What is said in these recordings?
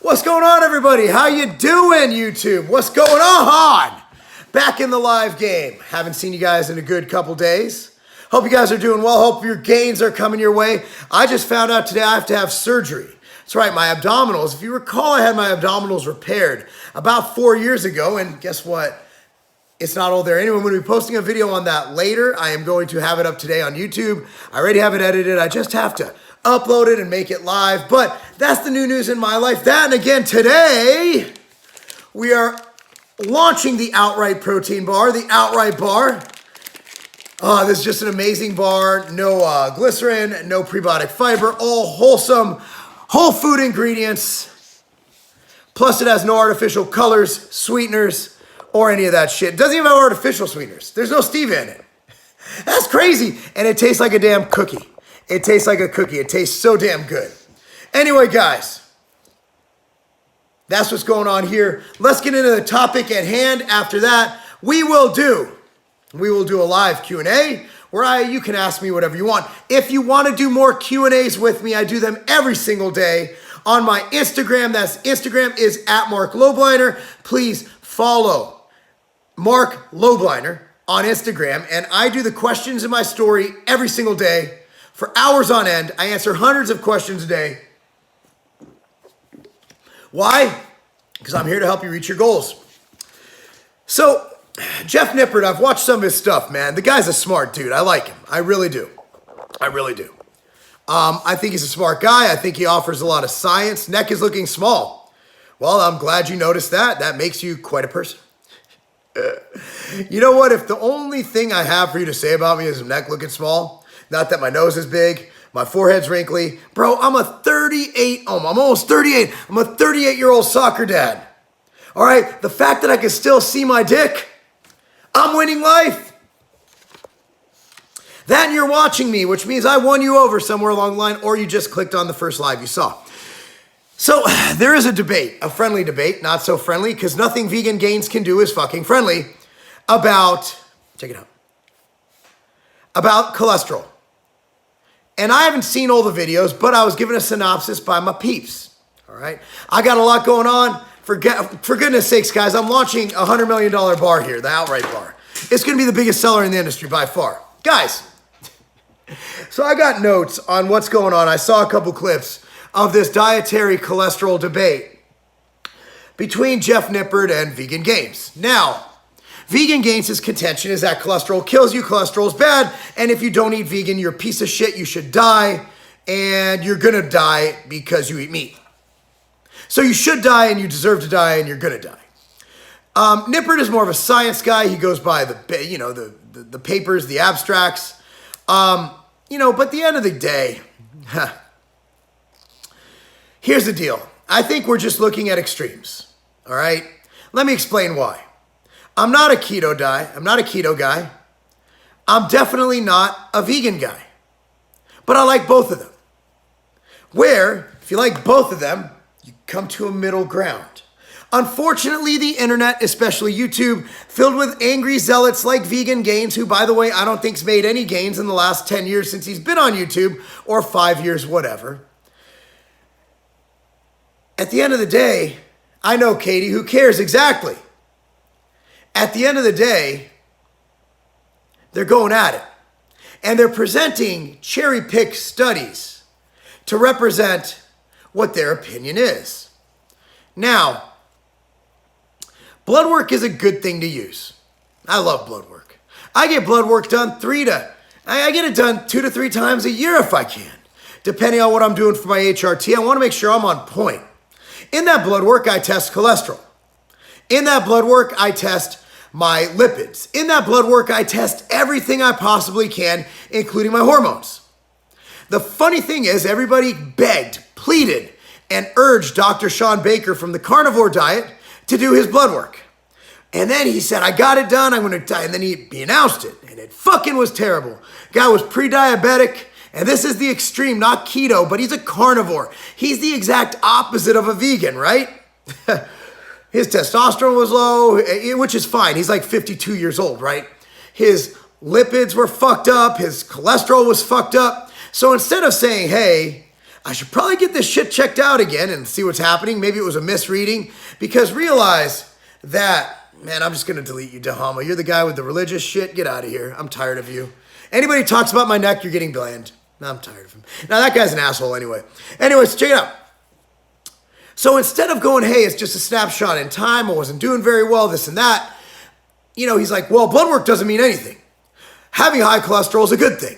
What's going on, everybody? How you doing, YouTube? What's going on? Back in the live game. Haven't seen you guys in a good couple days. Hope you guys are doing well. Hope your gains are coming your way. I just found out today I have to have surgery. That's right, my abdominals. If you recall, I had my abdominals repaired about 4 years ago, and guess what? It's not all there anyway. I'm going to be posting a video on that later. I am going to have it up today on YouTube. I already have it edited. I just have to upload it and make it live. But that's the new news in my life. That, and again, today, we are launching the Outright protein bar, the Outright bar. This is just an amazing bar. No glycerin, no prebiotic fiber, all wholesome, whole food ingredients. Plus, it has no artificial colors, sweeteners, or any of that shit. It doesn't even have artificial sweeteners. There's no stevia in it. That's crazy. And it tastes like a damn cookie. It tastes like a cookie. It tastes so damn good. Anyway, guys, that's what's going on here. Let's get into the topic at hand. After that, we will do a live Q&A where you can ask me whatever you want. If you want to do more Q&As with me, I do them every single day on my Instagram. Instagram is at Marc Lobliner. Please follow Marc Lobliner on Instagram. And I do the questions in my story every single day for hours on end. I answer hundreds of questions a day. Why? Because I'm here to help you reach your goals. So, Jeff Nippard, I've watched some of his stuff, man. The guy's a smart dude. I like him. I really do. I really do. I think he's a smart guy. I think he offers a lot of science. Neck is looking small. Well, I'm glad you noticed that. That makes you quite a person. You know what? If the only thing I have for you to say about me is neck looking small, not that my nose is big, my forehead's wrinkly. Bro, I'm almost 38. I'm a 38-year-old soccer dad. All right? The fact that I can still see my dick, I'm winning life. That and you're watching me, which means I won you over somewhere along the line, or you just clicked on the first live you saw. So there is a debate, a friendly debate, not so friendly, because nothing Vegan Gains can do is fucking friendly, about, check it out, about cholesterol. And I haven't seen all the videos, but I was given a synopsis by my peeps, all right? I got a lot going on. For goodness sakes, guys, I'm launching a $100 million bar here, the Outright bar. It's going to be the biggest seller in the industry by far. Guys, so I got notes on what's going on. I saw a couple clips of this dietary cholesterol debate between Jeff Nippard and Vegan Gains. Now, Vegan Gains' contention is that cholesterol kills you, cholesterol is bad, and if you don't eat vegan, you're a piece of shit, you should die, and you're going to die because you eat meat. So you should die, and you deserve to die, and you're going to die. Nippard is more of a science guy. He goes by the papers, the abstracts. But at the end of the day, here's the deal. I think we're just looking at extremes, all right? Let me explain why. I'm not a keto guy. I'm definitely not a vegan guy. But I like both of them. Where, if you like both of them, you come to a middle ground. Unfortunately, the internet, especially YouTube, filled with angry zealots like Vegan Gains, who, by the way, I don't think's made any gains in the last 10 years since he's been on YouTube, or 5 years, whatever. At the end of the day, I know, Katie, who cares exactly? At the end of the day, they're going at it. And they're presenting cherry-picked studies to represent what their opinion is. Now, blood work is a good thing to use. I love blood work. I get blood work done I get it done 2 to 3 times a year if I can, depending on what I'm doing for my HRT. I want to make sure I'm on point. In that blood work, I test cholesterol. In that blood work, I test my lipids. In that blood work, I test everything I possibly can, including my hormones. The funny thing is, everybody begged, pleaded, and urged Dr. Sean Baker from the carnivore diet to do his blood work. And then he said, I got it done, I'm going to die. And then he announced it, and it fucking was terrible. Guy was pre-diabetic, and this is the extreme, not keto, but he's a carnivore. He's the exact opposite of a vegan, right? His testosterone was low, which is fine. He's like 52 years old, right? His lipids were fucked up. His cholesterol was fucked up. So instead of saying, hey, I should probably get this shit checked out again and see what's happening. Maybe it was a misreading, because realize that, man, I'm just going to delete you, Dahama. You're the guy with the religious shit. Get out of here. I'm tired of you. Anybody talks about my neck, you're getting bland. I'm tired of him. Now, that guy's an asshole anyway. Anyways, check it out. So instead of going, hey, it's just a snapshot in time, I wasn't doing very well, this and that, he's like, well, blood work doesn't mean anything. Having high cholesterol is a good thing.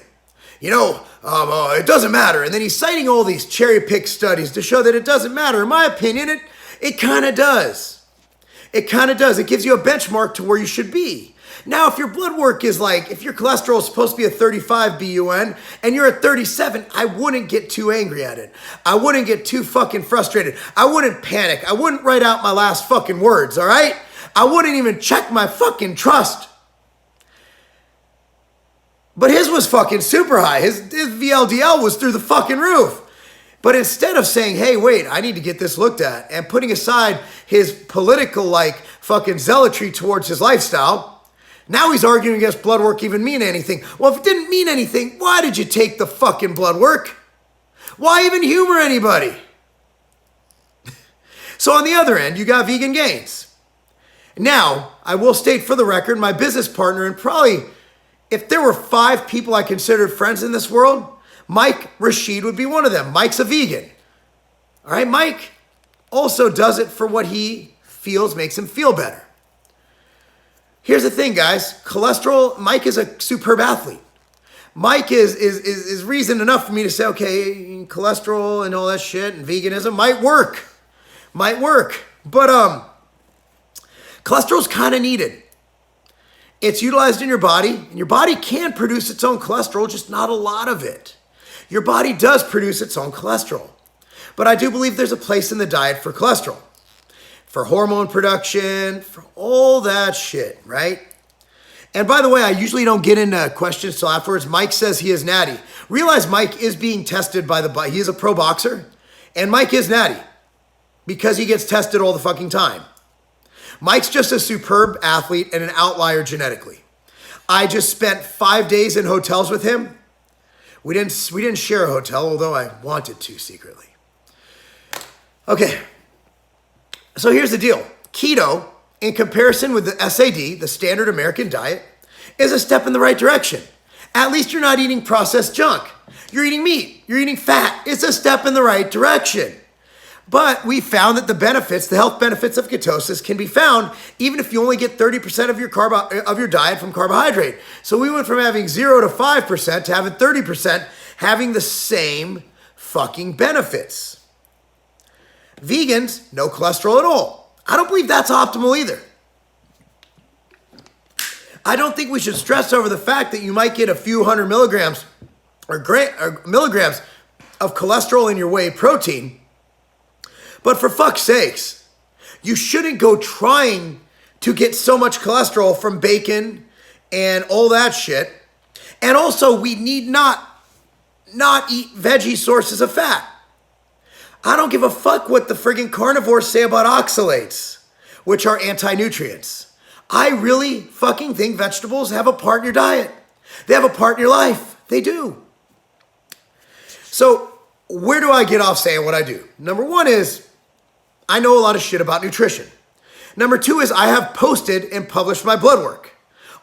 It doesn't matter. And then he's citing all these cherry-picked studies to show that it doesn't matter. In my opinion, it kind of does. It kind of does. It gives you a benchmark to where you should be. Now, if your blood work is like, if your cholesterol is supposed to be a 35 BUN and you're at 37, I wouldn't get too angry at it. I wouldn't get too fucking frustrated. I wouldn't panic. I wouldn't write out my last fucking words, all right? I wouldn't even check my fucking trust. But his was fucking super high. His VLDL was through the fucking roof. But instead of saying, hey, wait, I need to get this looked at, and putting aside his political, fucking zealotry towards his lifestyle, now he's arguing against blood work even mean anything. Well, if it didn't mean anything, why did you take the fucking blood work? Why even humor anybody? So on the other end, you got vegan gains. Now, I will state for the record, my business partner, and probably, if there were 5 people I considered friends in this world, Mike Rashid would be one of them. Mike's a vegan. All right, Mike also does it for what he feels makes him feel better. Here's the thing, guys. Cholesterol, Mike is a superb athlete. Mike is reason enough for me to say, okay, cholesterol and all that shit and veganism might work. Might work. But cholesterol's kind of needed. It's utilized in your body, and your body can produce its own cholesterol, just not a lot of it. Your body does produce its own cholesterol. But I do believe there's a place in the diet for cholesterol. For hormone production, for all that shit, right? And by the way, I usually don't get into questions till afterwards. Mike says he is natty. Realize Mike is being tested by he is a pro boxer, and Mike is natty because he gets tested all the fucking time. Mike's just a superb athlete and an outlier genetically. I just spent 5 days in hotels with him. We didn't share a hotel, although I wanted to secretly. Okay. So here's the deal. Keto, in comparison with the SAD, the standard American diet, is a step in the right direction. At least you're not eating processed junk. You're eating meat. You're eating fat. It's a step in the right direction. But we found that the health benefits of ketosis can be found even if you only get 30% of your diet from carbohydrate. So we went from having 0 to 5% to having 30% having the same fucking benefits. Vegans, no cholesterol at all. I don't believe that's optimal either. I don't think we should stress over the fact that you might get a few hundred milligrams or milligrams of cholesterol in your whey protein. But for fuck's sakes, you shouldn't go trying to get so much cholesterol from bacon and all that shit. And also, we need not eat veggie sources of fat. I don't give a fuck what the friggin' carnivores say about oxalates, which are anti-nutrients. I really fucking think vegetables have a part in your diet. They have a part in your life. They do. So where do I get off saying what I do? Number 1 is I know a lot of shit about nutrition. Number 2 is I have posted and published my blood work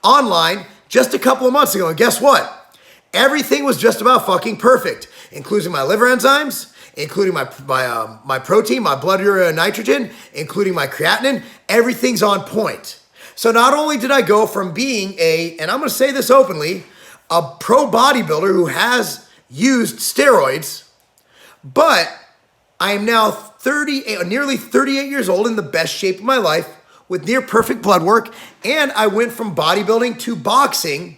online just a couple of months ago. And guess what? Everything was just about fucking perfect, including my liver enzymes, including my protein, my blood urea nitrogen, including my creatinine. Everything's on point. So not only did I go from being and I'm going to say this openly, a pro bodybuilder who has used steroids, but I am now nearly 38 years old in the best shape of my life with near perfect blood work. And I went from bodybuilding to boxing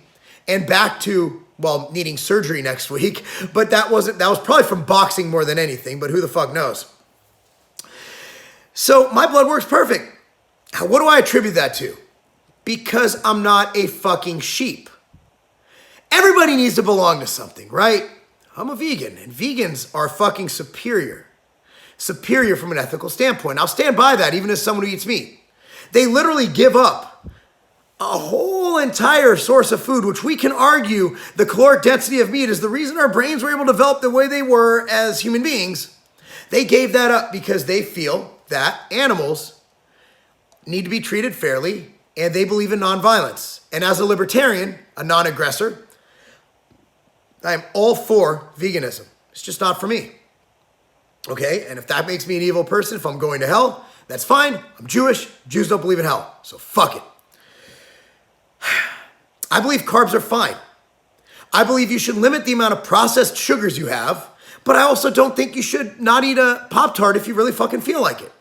and back to, needing surgery next week. But that was probably from boxing more than anything, but who the fuck knows? So my blood work's perfect. What do I attribute that to? Because I'm not a fucking sheep. Everybody needs to belong to something, right? I'm a vegan, and vegans are fucking superior. Superior from an ethical standpoint. I'll stand by that even as someone who eats meat. They literally give up a whole entire source of food, which we can argue the caloric density of meat is the reason our brains were able to develop the way they were as human beings. They gave that up because they feel that animals need to be treated fairly, and they believe in nonviolence. And as a libertarian, a non-aggressor, I am all for veganism. It's just not for me. Okay? And if that makes me an evil person, if I'm going to hell, that's fine. I'm Jewish. Jews don't believe in hell. So fuck it. I believe carbs are fine. I believe you should limit the amount of processed sugars you have, but I also don't think you should not eat a Pop-Tart if you really fucking feel like it.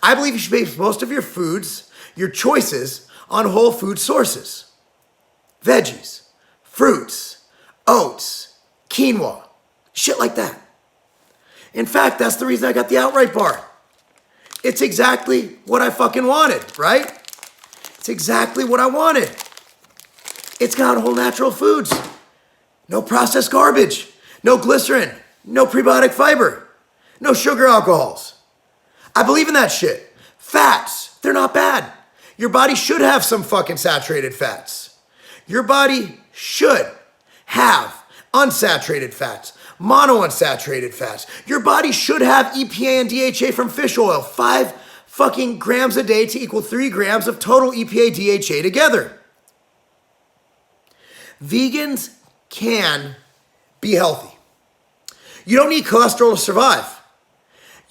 I believe you should base most of your foods, your choices, on whole food sources. Veggies, fruits, oats, quinoa, shit like that. In fact, that's the reason I got the outright bar. It's exactly what I fucking wanted, right? It's exactly what I wanted. It's got whole natural foods. No processed garbage. No glycerin. No prebiotic fiber. No sugar alcohols. I believe in that shit. Fats, they're not bad. Your body should have some fucking saturated fats. Your body should have unsaturated fats, monounsaturated fats. Your body should have EPA and DHA from fish oil, 5 fucking grams a day to equal 3 grams of total EPA DHA together. Vegans can be healthy. You don't need cholesterol to survive.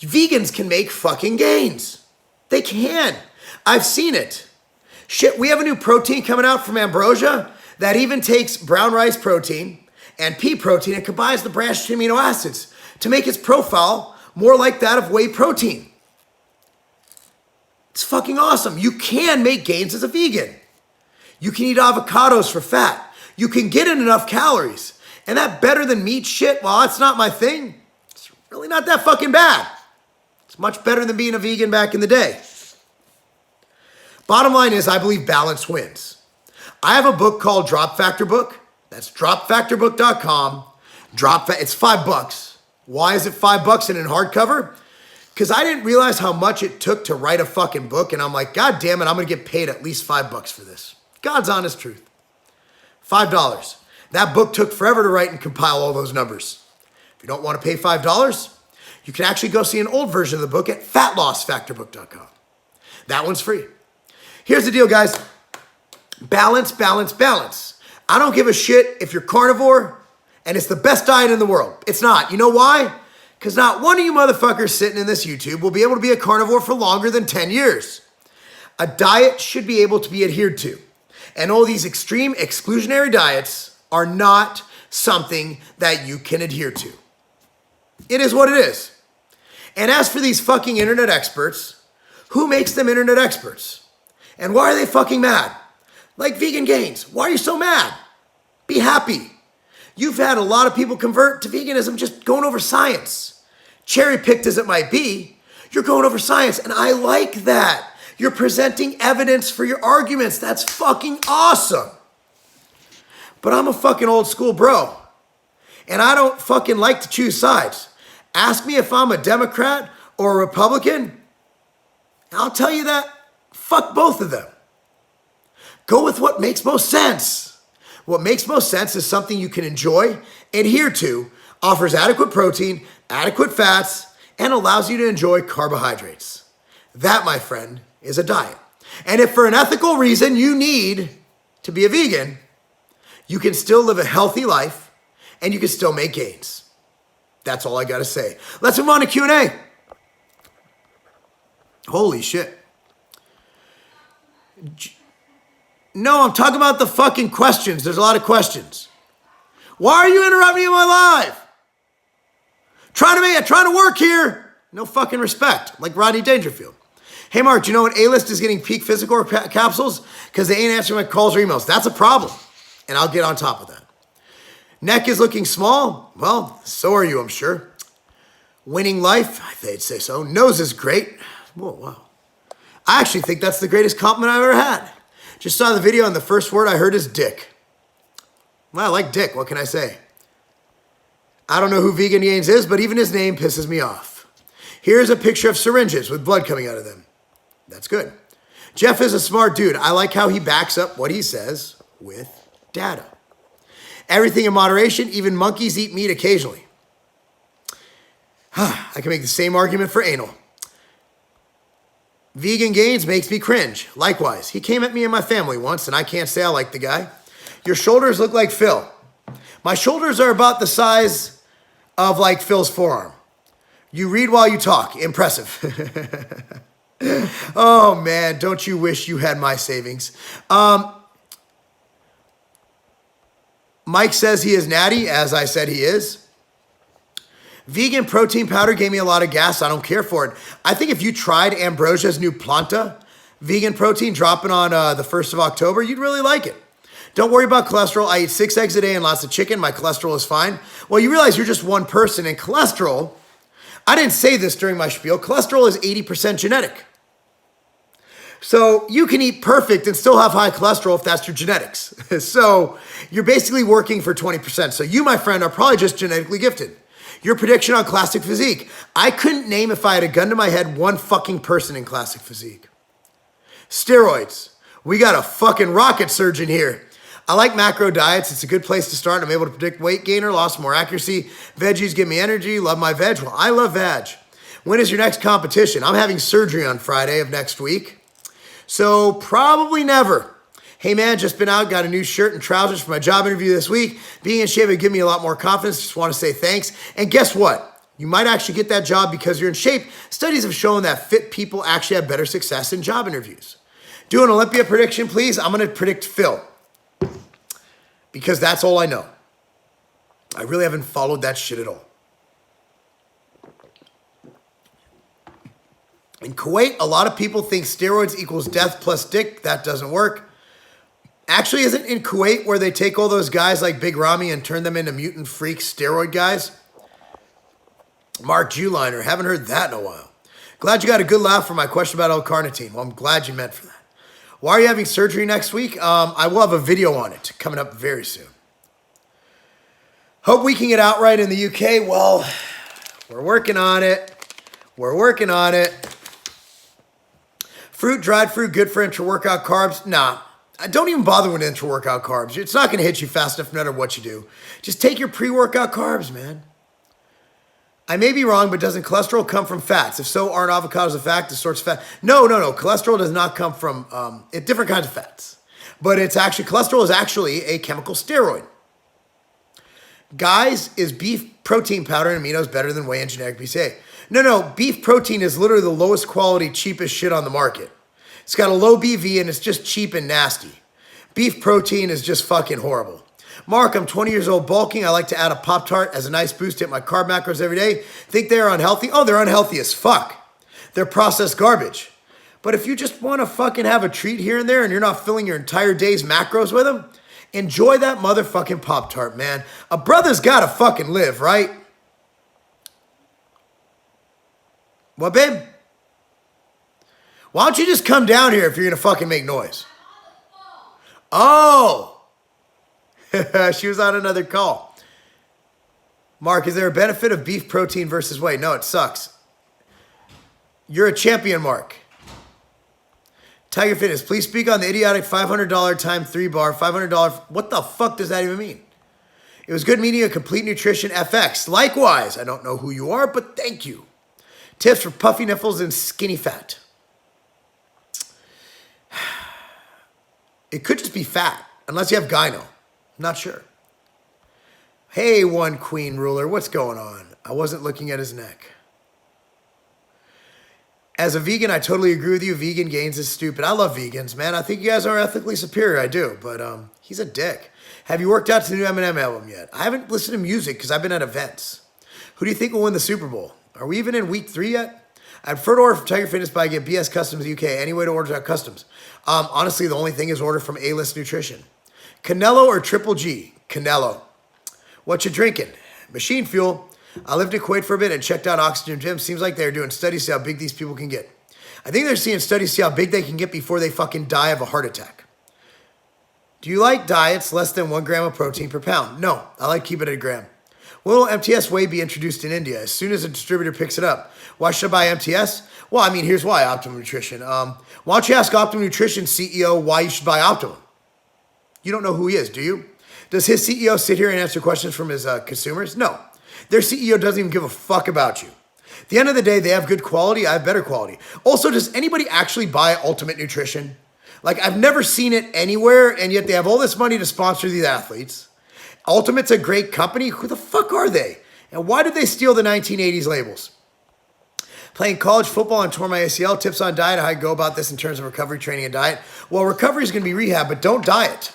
Vegans can make fucking gains. They can. I've seen it. Shit, we have a new protein coming out from Ambrosia that even takes brown rice protein and pea protein and combines the branched amino acids to make its profile more like that of whey protein. It's fucking awesome. You can make gains as a vegan. You can eat avocados for fat. You can get in enough calories. And that better than meat shit, while it's not my thing, it's really not that fucking bad. It's much better than being a vegan back in the day. Bottom line is, I believe balance wins. I have a book called Drop Factor Book. That's dropfactorbook.com. It's $5. Why is it $5 and in hardcover? Because I didn't realize how much it took to write a fucking book, and I'm like, God damn it, I'm gonna get paid at least $5 for this. God's honest truth. $5. That book took forever to write and compile all those numbers. If you don't want to pay $5, you can actually go see an old version of the book at fatlossfactorbook.com. That one's free. Here's the deal, guys. Balance, balance, balance. I don't give a shit if you're carnivore and it's the best diet in the world. It's not. You know why? Because not one of you motherfuckers sitting in this YouTube will be able to be a carnivore for longer than 10 years. A diet should be able to be adhered to. And all these extreme exclusionary diets are not something that you can adhere to. It is what it is. And as for these fucking internet experts, who makes them internet experts? And why are they fucking mad? Like Vegan Gains, why are you so mad? Be happy. You've had a lot of people convert to veganism just going over science. Cherry-picked as it might be, you're going over science, and I like that. You're presenting evidence for your arguments. That's fucking awesome. But I'm a fucking old school bro, and I don't fucking like to choose sides. Ask me if I'm a Democrat or a Republican, I'll tell you that, fuck both of them. Go with what makes most sense. What makes most sense is something you can enjoy, adhere to, offers adequate protein, adequate fats, and allows you to enjoy carbohydrates. That, my friend, is a diet. And if for an ethical reason you need to be a vegan, you can still live a healthy life and you can still make gains. That's all I gotta say. Let's move on to Q&A. Holy shit. No, I'm talking about the fucking questions. There's a lot of questions. Why are you interrupting me in my live? Trying to work here. No fucking respect, like Rodney Dangerfield. Hey, Mark, do you know what A-list is getting peak physical capsules? Because they ain't answering my calls or emails. That's a problem, and I'll get on top of that. Neck is looking small. Well, so are you, I'm sure. Winning life, they'd say so. Nose is great. Whoa, wow. I actually think that's the greatest compliment I've ever had. Just saw the video, and the first word I heard is dick. Well, I like dick. What can I say? I don't know who Vegan Gains is, but even his name pisses me off. Here's a picture of syringes with blood coming out of them. That's good. Jeff is a smart dude. I like how he backs up what he says with data. Everything in moderation, even monkeys eat meat occasionally. I can make the same argument for anal. Vegan gains makes me cringe. Likewise, he came at me and my family once, and I can't say I like the guy. Your shoulders look like Phil. My shoulders are about the size of like Phil's forearm. You read while you talk. Impressive. Oh man, don't you wish you had my savings? Mike says he is natty, as I said he is. Vegan protein powder gave me a lot of gas. I don't care for it. I think if you tried Ambrosia's new Planta vegan protein dropping on the 1st of October, you'd really like it. Don't worry about cholesterol. I eat 6 eggs a day and lots of chicken. My cholesterol is fine. Well, you realize you're just one person, and cholesterol, I didn't say this during my spiel, cholesterol is 80% genetic. So you can eat perfect and still have high cholesterol if that's your genetics. So you're basically working for 20%. So you, my friend, are probably just genetically gifted. Your prediction on classic physique. I couldn't name, if I had a gun to my head, one fucking person in classic physique. Steroids. We got a fucking rocket surgeon here. I like macro diets. It's a good place to start. I'm able to predict weight gain or loss, more accuracy. Veggies give me energy. Love my veg. Well, I love veg. When is your next competition? I'm having surgery on Friday of next week. So probably never. Hey man, just been out, got a new shirt and trousers for my job interview this week. Being in shape would give me a lot more confidence. Just want to say thanks. And guess what? You might actually get that job because you're in shape. Studies have shown that fit people actually have better success in job interviews. Do an Olympia prediction, please. I'm going to predict Phil because that's all I know. I really haven't followed that shit at all. In Kuwait, a lot of people think steroids equals death plus dick. That doesn't work. Actually, isn't in Kuwait where they take all those guys like Big Ramy and turn them into mutant freak steroid guys? Marc Lobliner, haven't heard that in a while. Glad you got a good laugh for my question about L-carnitine. Well, I'm glad you meant for that. Why are you having surgery next week? I will have a video on it coming up very soon. Hope we can get outright in the UK. Well, we're working on it. We're working on it. Fruit, dried fruit, good for intra-workout carbs? Nah. Don't even bother with intra-workout carbs. It's not going to hit you fast enough no matter what you do. Just take your pre-workout carbs, man. I may be wrong, but doesn't cholesterol come from fats? If so, aren't avocados a fat, the sorts of fat? No. Cholesterol does not come from different kinds of fats. But cholesterol is actually a chemical steroid. Guys, is beef protein powder and aminos better than whey and generic BCA? No. Beef protein is literally the lowest quality, cheapest shit on the market. It's got a low BV and it's just cheap and nasty. Beef protein is just fucking horrible. Mark, I'm 20 years old, bulking. I like to add a Pop-Tart as a nice boost to hit my carb macros every day. Think they're unhealthy? Oh, they're unhealthy as fuck. They're processed garbage. But if you just want to fucking have a treat here and there and you're not filling your entire day's macros with them, enjoy that motherfucking Pop-Tart, man. A brother's gotta fucking live, right? What, babe? Why don't you just come down here if you're going to fucking make noise? Oh! She was on another call. Mark, is there a benefit of beef protein versus whey? No, it sucks. You're a champion, Mark. Tiger Fitness, please speak on the idiotic $500 time 3-bar, $500. What the fuck does that even mean? It was good meeting you, Complete Nutrition FX. Likewise, I don't know who you are, but thank you. Tips for puffy nipples and skinny fat. It could just be fat, unless you have gyno. I'm not sure. Hey, one queen ruler, what's going on? I wasn't looking at his neck. As a vegan, I totally agree with you. Vegan gains is stupid. I love vegans, man. I think you guys are ethically superior. I do, but he's a dick. Have you worked out to the new Eminem album yet? I haven't listened to music because I've been at events. Who do you think will win the Super Bowl? Are we even in week 3 yet? I'd prefer to order from Tiger Fitness, but I get BS Customs UK. Any way to order at Customs? Honestly, the only thing is order from A-List Nutrition. Canelo or Triple G? Canelo. What you drinking? Machine Fuel. I lived in Kuwait for a bit and checked out Oxygen Gym. Seems like they're doing studies to see how big these people can get. I think they're seeing studies to see how big they can get before they fucking die of a heart attack. Do you like diets less than 1 gram of protein per pound? No, I like keep it at a gram. When will MTS whey be introduced in India? As soon as a distributor picks it up. Why should I buy MTS? Well, I mean, here's why, Optimum Nutrition. Why don't you ask Optimum Nutrition CEO why you should buy Optimum? You don't know who he is, do you? Does his CEO sit here and answer questions from his consumers? No. Their CEO doesn't even give a fuck about you. At the end of the day, they have good quality, I have better quality. Also, does anybody actually buy Ultimate Nutrition? Like, I've never seen it anywhere, and yet they have all this money to sponsor these athletes. Ultimate's a great company. Who the fuck are they? And why did they steal the 1980s labels? Playing college football and tore my ACL. Tips on diet, how I go about this in terms of recovery, training, and diet. Well, recovery is going to be rehab, but don't diet.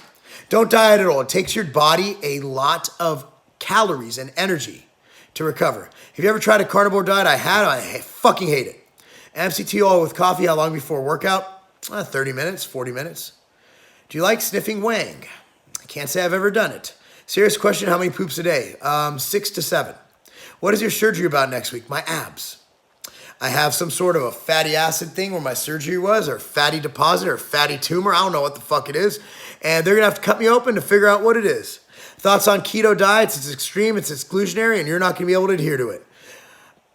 Don't diet at all. It takes your body a lot of calories and energy to recover. Have you ever tried a carnivore diet? I had. I fucking hate it. MCT oil with coffee. How long before workout? 30 minutes, 40 minutes. Do you like sniffing wang? I can't say I've ever done it. Serious question, how many poops a day? 6 to 7. What is your surgery about next week? My abs. I have some sort of a fatty acid thing where my surgery was, or fatty deposit, or fatty tumor. I don't know what the fuck it is. And they're going to have to cut me open to figure out what it is. Thoughts on keto diets? It's extreme, it's exclusionary, and you're not going to be able to adhere to it.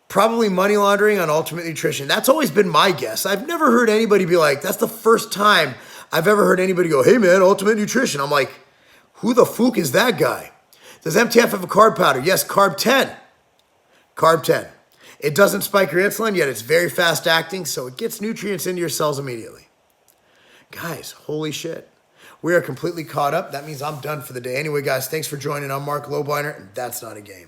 Probably money laundering on Ultimate Nutrition. That's always been my guess. I've never heard anybody be like, that's the first time I've ever heard anybody go, hey man, Ultimate Nutrition. I'm like, who the fuck is that guy? Does MTF have a carb powder? Yes, carb 10. Carb 10. It doesn't spike your insulin, yet it's very fast acting, so it gets nutrients into your cells immediately. Guys, holy shit. We are completely caught up. That means I'm done for the day. Anyway, guys, thanks for joining. I'm Marc Lobliner, and that's not a game.